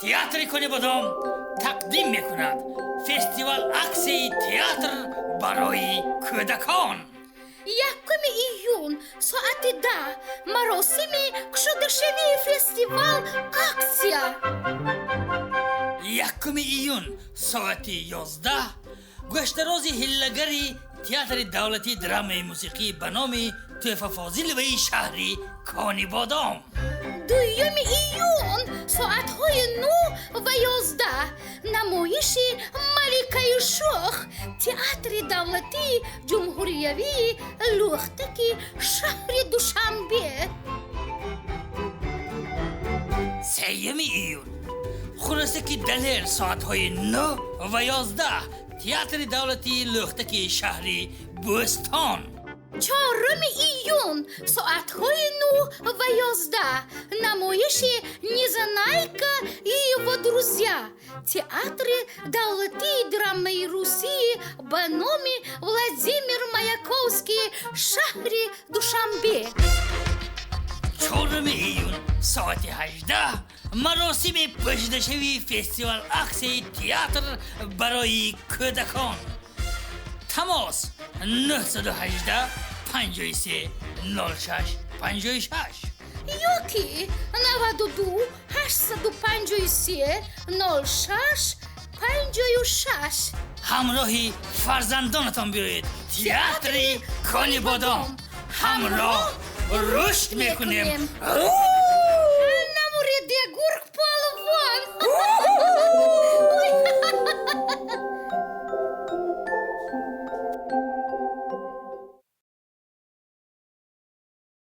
تئاتر کنبادام تقدیم میکند فستیوال عکسی تئاتر برای کودکان. 1 ایون ساعت 10 مراسم کشودشوی فستیوال акция. 1 ایون ساعت 11 گوشتراز هلگری تئاتر دولتی درام موسیقی به نام توفه فاضلوی شهری کنبادام. 2 ایون ساعت‌های 9 و 11 نمایش ملکه شوخ تئاتر دولتی جمهوریوی لوختکی شهر دوشنبه. 3 ایون خلاصکی دلر ساعت‌های 9 و 11 تئاتر دولتی لوختکی شهری بوستان. 4 ایون ساعت‌های 9 و 11 نمایش «Незнайка и его друзья» театр دولتی درامای روسی به نام ولادیمیر مаяковский شهر دوشنبه. 4 ایون ساعت 18 مراسم پشتشوی فستیوال عکسی تئاتر برای کودکان. تماس 918 53 06 56 یکی 92 853 06 56. همراهی فرزندانتان بیایید. تئاتر کنبادام همراه رشد میکنیم.